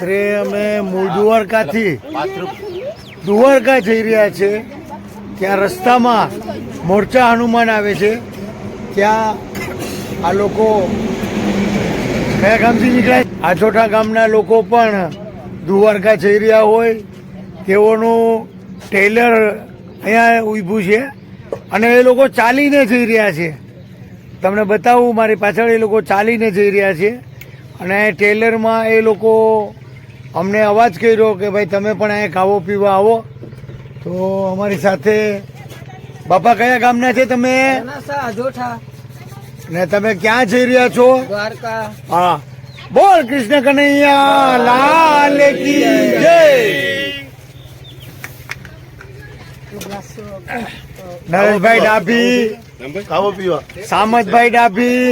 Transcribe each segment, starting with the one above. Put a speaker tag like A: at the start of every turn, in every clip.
A: અત્રે અમે મૂળ દ્વારકાથી દ્વારકા જઈ રહ્યા છે. ત્યાં રસ્તામાં મોરચા હનુમાન આવે છે. ત્યાં આ લોકો કયા ગામથી નીકળ્યા? આછોટા ગામના લોકો પણ દ્વારકા જઈ રહ્યા હોય તેઓનું ટેલર અહીંયા ઊભું છે અને એ લોકો ચાલીને જઈ રહ્યા છે. તમને બતાવું, મારી પાછળ એ લોકો ચાલીને જઈ રહ્યા છે. અને ટેલરમાં એ લોકો અમને અવાજ કર્યો કે ભાઈ તમે પણ અહીંયા ખાવો પીવા આવો. તો અમારી સાથે બાપા કયા ગામના છે તમે? ને તમે ક્યાં જઈ રહ્યા છો?
B: દ્વારકા.
A: હા, બોલ કૃષ્ણ કનૈયા લાલ કી જય. નરેશભાઈ ડાભી,
C: ખાવો પીવા.
A: સામતભાઈ ડાભી.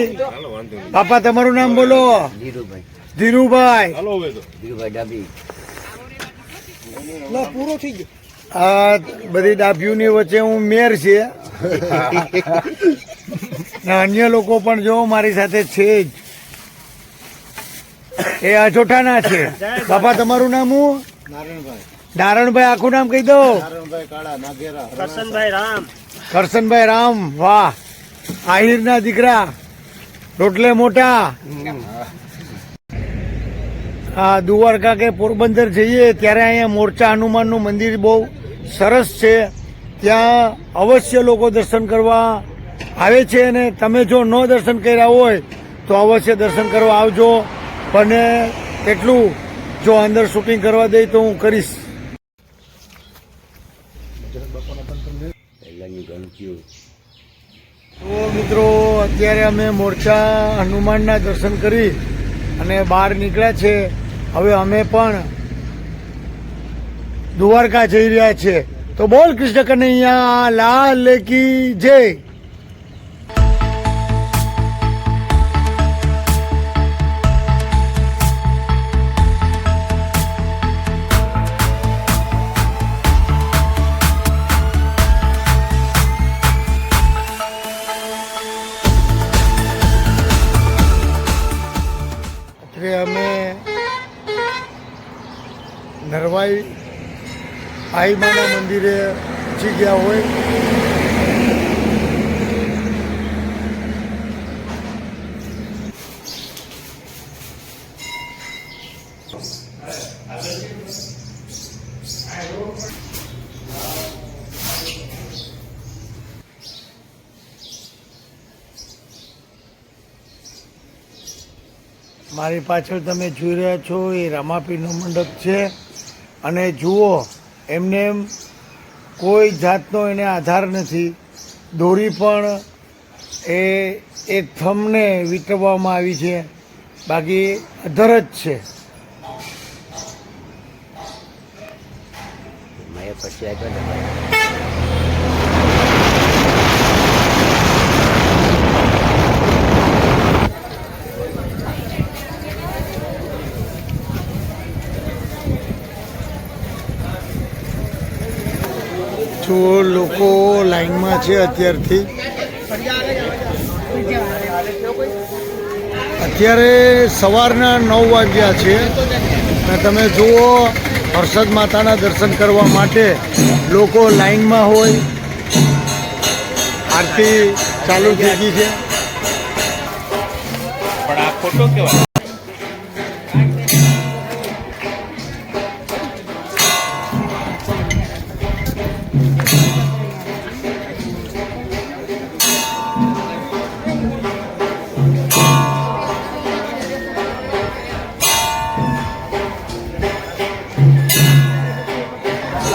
A: બાપા તમારું નામ બોલો. ધીરુભાઈ.
B: પૂરો થઈ ગયો.
A: આ બધી ડાભીઓની વચ્ચે હું મેર છે. અન્ય લોકો પણ જો મારી સાથે છે જ. એ અજોઠાના છે. બાપા તમારું નામ હું? નારણભાઈ. આખું નામ કહી દો. કરશનભાઈ રામ. વાહ, આહિરના દીકરા, રોટલે મોટા. હા, દ્વારકા કે પોરબંદર જઈએ ત્યારે અહીંયા મોરચા હનુમાનનું મંદિર બહુ સરસ છે. ત્યાં અવશ્ય લોકો દર્શન કરવા આવે છે. અને તમે જો ન દર્શન કર્યા હોય તો અવશ્ય દર્શન કરવા આવજો. અને એટલું જો અંદર શૂટિંગ કરવા દે તો હું કરીશ. તો મિત્રો, અત્યારે અમે મોરચા હનુમાનના દર્શન કરી અને બહાર નીકળ્યા છે. હવે અમે પણ દ્વારકા જઈ રહ્યા છે. તો બોલ કૃષ્ણ કનૈયા લાલ કી જય. અમે નરવાઈ આઈમાના મંદિરે પહોંચી ગયા હોય. મારી પાછળ તમે જોઈ રહ્યા છો એ રામાપીરનો મંડપ છે. અને જુઓ, એમને એમ કોઈ જાતનો એને આધાર નથી. દોરી પણ એ એક થમને વીંટવામાં આવી છે, બાકી અધર જ છે. જો લોકો લાઈનમાં છે અત્યારથી. અત્યારે સવારના 9 વાગ્યા છે અને તમે જુઓ, હર્ષદ માતાના દર્શન કરવા માટે લોકો લાઈનમાં હોય. આરતી ચાલુ થઈ ગઈ છે.
C: પણ આ ખોટો કેવાય.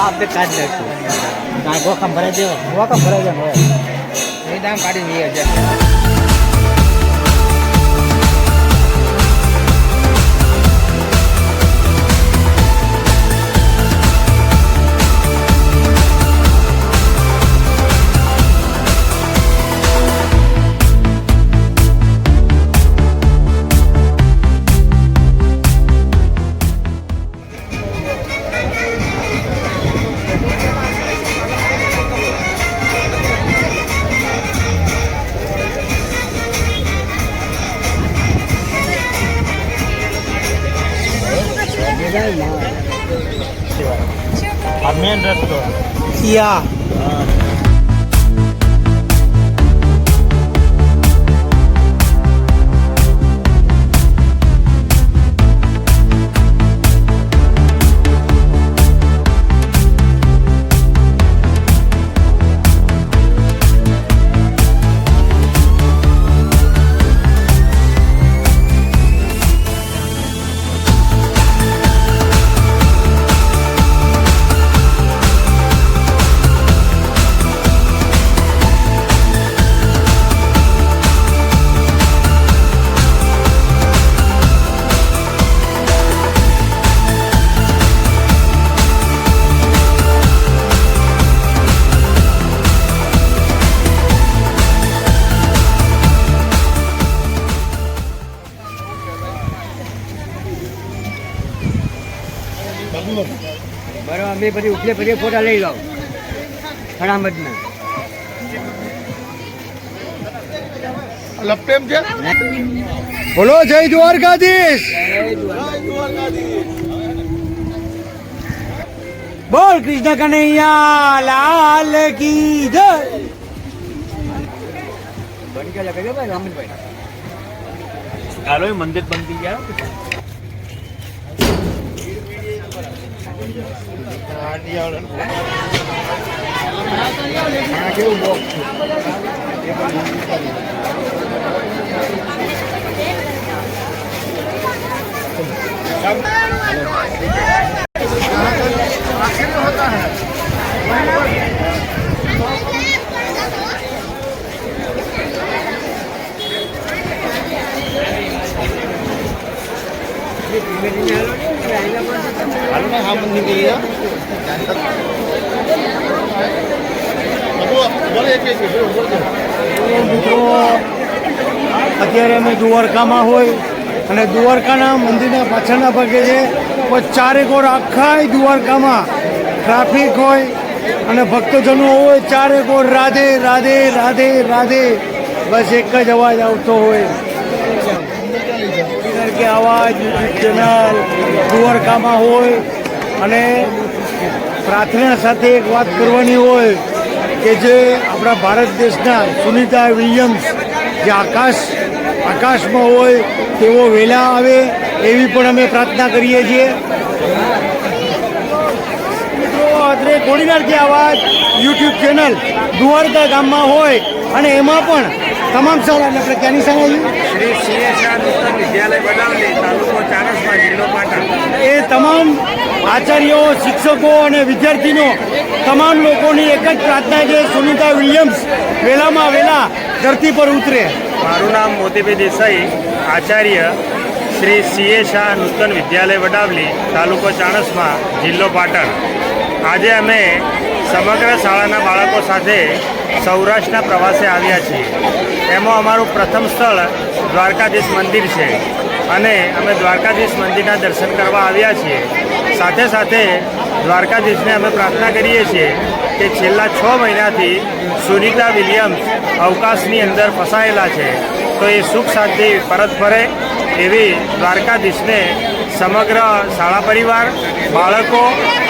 B: આપણે કાઢી નાખ્યું. ગોખમ ભરાઈ દેવો. ગોખમ ભરાઈ જાય હવે એ દામ કાઢી લઈએ છે. મેન રસ્તો
A: યા
B: બરાબર અમે બધી ઉપલે બધી ફોટા લઈ લો ઘણામતના
C: લપટેમ છે
A: બોલો જય દ્વારકાધીશ બોલ કૃષ્ણ કનૈયા લાલ કી જય
B: બની ગયા કહ્યું ભાઈ રામનભાઈ
C: હાલો એ મંદિર બનતી ગયા
B: કેવું બોક્સ
C: હાલો ને હા મંદિર ગયા
A: મિત્રો અત્યારે અમે દ્વારકામાં હોય અને દ્વારકાના મંદિરના પાછળના ભાગે છે પણ ચારેક ઓર આખા દ્વારકામાં ટ્રાફિક હોય અને ભક્તજનો હોય ચારેક ઓર રાધે રાધે રાધે રાધે બસ એક જ અવાજ આવતો હોય કે અવાજ યુટ્યુબ ચેનલ દ્વારકામાં હોય અને પ્રાર્થના સાથે એક વાત કરવાની હોય કે જે આપણા ભારત દેશના સુનિતા વિલિયમ્સ જે આકાશમાં હોય તેઓ વહેલા આવે એવી પણ અમે પ્રાર્થના કરીએ છીએ મિત્રો અત્રે કોડીનારથી અવાજ યુટ્યુબ ચેનલ દ્વારકા ગામમાં હોય અને એમાં પણ તમામ શાળા આપણે ક્યાંની શાળા
C: શ્રી સિંહેશ્વર નૂતન વિદ્યાલય બનાવલી તાલુકો ચાણસ્મા જિલ્લો પાટણ
A: એ તમામ આચાર્યો શિક્ષકો અને વિદ્યાર્થીઓ તમામ લોકોની એક જ પ્રાર્થના છે સુનિતા વિલિયમ્સ વહેલામાં વહેલા ધરતી પર ઉતરે
C: મારું નામ મોતીભાઈ દેસાઈ આચાર્ય શ્રી સીએ શાહ નૂતન વિદ્યાલય વડાવલી તાલુકો ચાણસ્મા જિલ્લો પાટણ આજે અમે સમગ્ર શાળાના બાળકો સાથે સૌરાષ્ટ્રના પ્રવાસે આવ્યા છીએ એમાં અમારું પ્રથમ સ્થળ દ્વારકાધીશ મંદિર છે અને અમે દ્વારકાધીશ મંદિરના દર્શન કરવા આવ્યા છીએ સાથે સાથે દ્વારકાધીશને અમે પ્રાર્થના કરીએ છીએ કે છેલ્લા 6 મહિનાથી સુનિતા વિલિયમ્સ અવકાશની અંદર ફસાયેલા છે તો એ સુખ શાંતિ પરત ફરે એવી દ્વારકાધીશને સમગ્ર શાળા પરિવાર બાળકો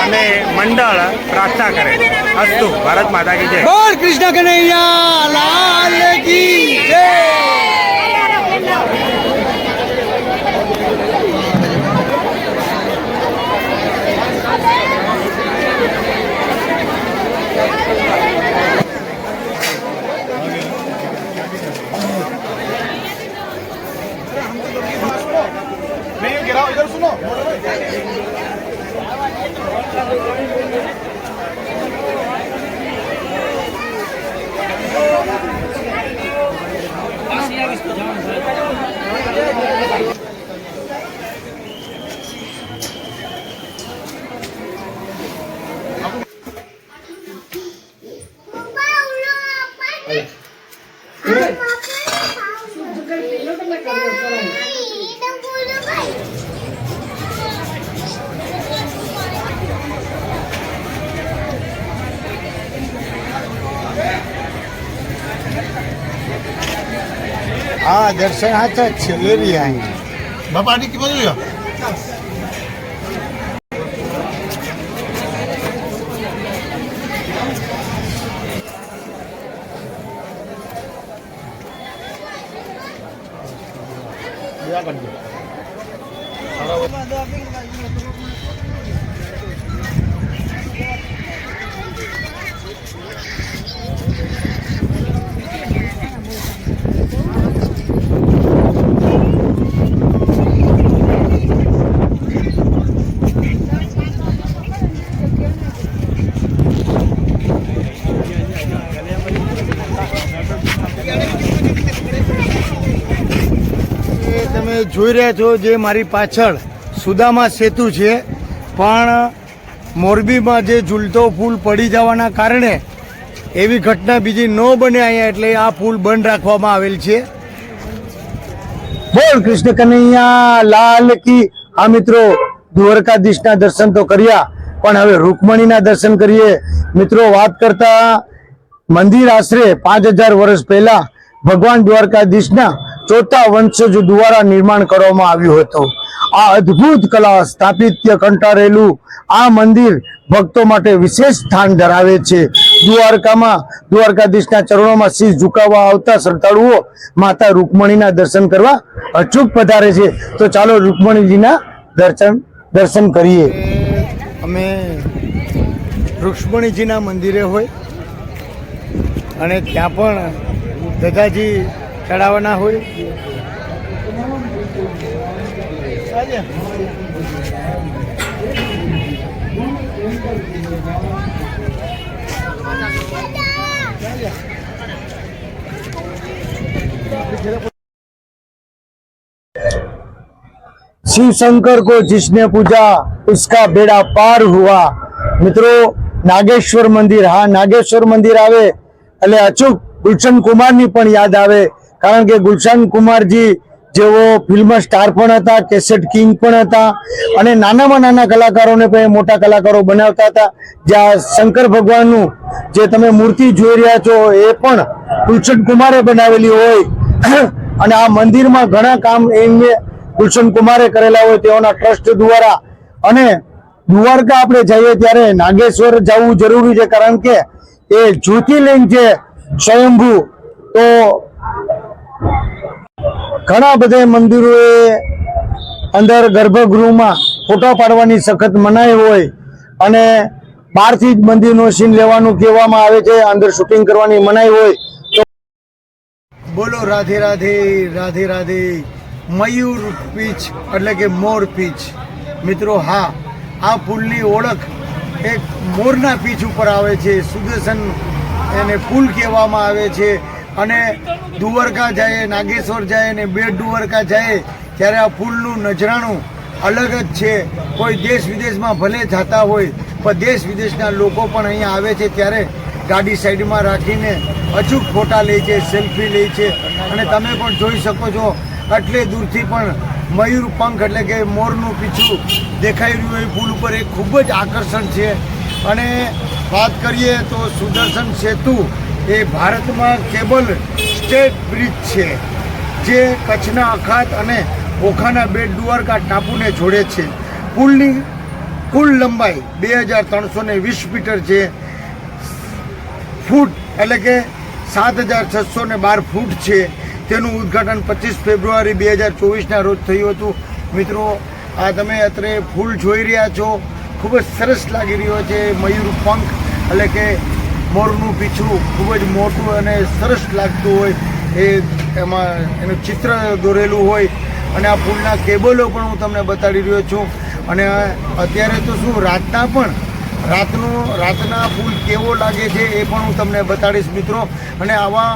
C: અને મંડળ પ્રાર્થના કરે અસ્તુ ભારત માતા કી જય
A: બોલ કૃષ્ણ કનૈયા લાલ કી જય
C: इधर सुनो
A: हाँ दर्शन हाथ ले रही है
C: बाबा आटी की बाजू
A: જોઈ રહ્યા છો જે મારી પાછળ સુદામા સેતુ છે, પણ મોરબીમાં જે ઝૂલતો પુલ પડી જવાના કારણે એવી ઘટના બીજી ન બને અહીંયા, એટલે આ પુલ બંધ રાખવામાં આવેલ છે. બોલ કૃષ્ણ કનૈયા લાલ કી. આ મિત્રો દ્વારકાધીશના દર્શન તો કર્યા, પણ હવે રૂકમણીના દર્શન કરીએ. મિત્રો વાત કરતા મંદિર આશરે 5000 વર્ષ પહેલા ભગવાન દ્વારકાધીશના ચોથા વંશજો દ્વારા નિર્માણ કરવામાં આવ્યું હતું. આ અદ્ભુત કલા સ્થાપિત્ય કંટાળેલું આ મંદિર ભક્તો માટે વિશેષ સ્થાન ધરાવે છે. દ્વારકામાં દ્વારકાધીશના ચરણોમાં શીશ ઝુકાવવા આવતા શ્રદ્ધાળુઓ માતા રૂકમણીના દર્શન કરવા અચૂક પધારે છે. તો ચાલો રૂકમણીજીના દર્શન કરીએ. અમે રૂક્ષ્મણીજીના મંદિરે હોય અને ત્યાં પણ દધાજી ચડાવવાના હોય. शिव शंकर को जिसने पूजा उसका बेड़ा पार हुआ. મિત્રો નાગેશ્વર મંદિર, હા નાગેશ્વર મંદિર આવે એટલે અચૂક ગુલશન કુમારની પણ યાદ આવે, કારણ કે ગુલશન કુમારજી જેવો ફિલ્મ સ્ટાર પણ હતા, કેસેટ કિંગ પણ હતા અને નાનામાં નાના કલાકારોને પણ મોટા કલાકારો બનાવતા હતા. જ્યાં શંકર ભગવાનનું જે તમે મૂર્તિ જોઈ રહ્યા છો એ પણ ગુલશન કુમારે બનાવેલી હોય અને આ મંદિરમાં ઘણા કામ એમને ગુલશન કુમારે કરેલા હોય તેઓના ટ્રસ્ટ દ્વારા. અને દ્વારકા આપણે જઈએ ત્યારે નાગેશ્વર જવું જરૂરી છે, કારણ કે એ જ્યોતિર્લિંગ છે સ્વયંભૂ. તો ઘણા બધા મંદિરોએ અંદર ગર્ભગૃહમાં ફોટો પાડવાની સખત મનાઈ હોય અને બહારથી જ મંદિરનો સીન લેવાનું કહેવામાં આવે છે, અંદર શૂટિંગ કરવાની મનાઈ હોય. તો બોલો રાધે રાધે રાધે રાધે. મયુર પીચ એટલે કે મોર પીચ. મિત્રો હા, આ પુલની ઓળખ એક મોરના પીચ ઉપર આવે છે. સુદર્શન એને પુલ કહેવામાં આવે છે. અને દ્વારકા જાય, નાગેશ્વર જાય અને બેટ દ્વારકા જાય ત્યારે આ પુલનું નજરાણું અલગ જ છે. કોઈ દેશ વિદેશમાં ભલે જતા હોય, પણ દેશ વિદેશના લોકો પણ અહીંયા આવે છે ત્યારે ગાડી સાઈડમાં રાખીને અચૂક ફોટા લે છે, સેલ્ફી લે છે. અને તમે પણ જોઈ શકો છો એટલે દૂરથી પણ મયુર પંખ એટલે કે મોરનું પીછું દેખાઈ રહ્યું એ પુલ ઉપર એક ખૂબ જ આકર્ષણ છે. અને વાત કરીએ તો સુદર્શન સેતુ એ ભારતમાં કેબલ સ્ટેટ બ્રિજ છે, જે કચ્છના અખાત અને ઓખાના બેટ દ્વારકા ટાપુને જોડે છે. પુલની કુલ લંબાઈ 2320 મીટર છે. ફૂટ એટલે કે 7612 ફૂટ છે. તેનું ઉદ્ઘાટન 25 ફેબ્રુઆરી 2024ના રોજ થયું હતું. મિત્રો આ તમે અત્રે ફૂલ જોઈ રહ્યા છો, ખૂબ જ સરસ લાગી રહ્યો છે. મયુર પંખ એટલે કે મોરનું પીછું ખૂબ જ મોટું અને સરસ લાગતું હોય, એ એમાં એનું ચિત્ર દોરેલું હોય. અને આ પુલના કેબલો પણ હું તમને બતાડી રહ્યો છું. અને અત્યારે તો શું રાતના પુલ કેવો લાગે છે એ પણ હું તમને બતાડીશ મિત્રો. અને આવા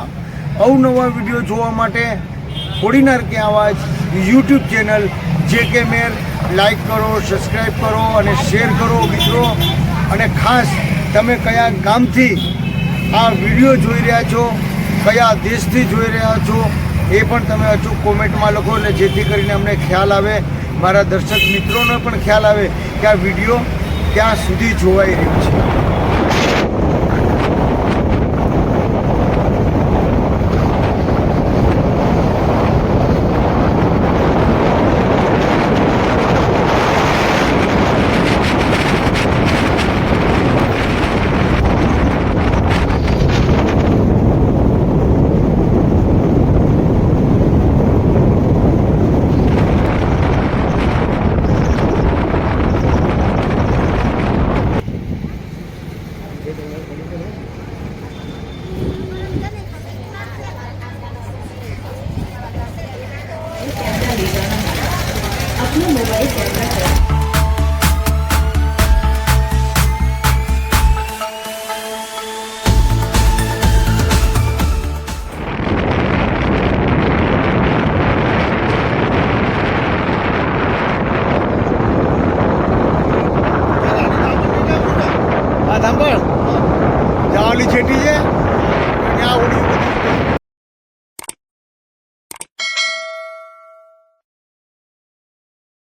A: અવનવા વિડીયો જોવા માટે કોડીનાર કે આવાજ યુટ્યુબ ચેનલ JK મેર લાઈક કરો, સબસ્ક્રાઈબ કરો અને શેર કરો મિત્રો. અને ખાસ તમે કયા ગામથી આ વિડીયો જોઈ રહ્યા છો, કયા દેશથી જોઈ રહ્યા છો એ પણ તમે અચૂક કોમેન્ટમાં લખો, એટલે જેથી કરીને અમને ખ્યાલ આવે, મારા દર્શક મિત્રોને પણ ખ્યાલ આવે કે આ વિડીયો ક્યાં સુધી જોવાઈ રહ્યો છે.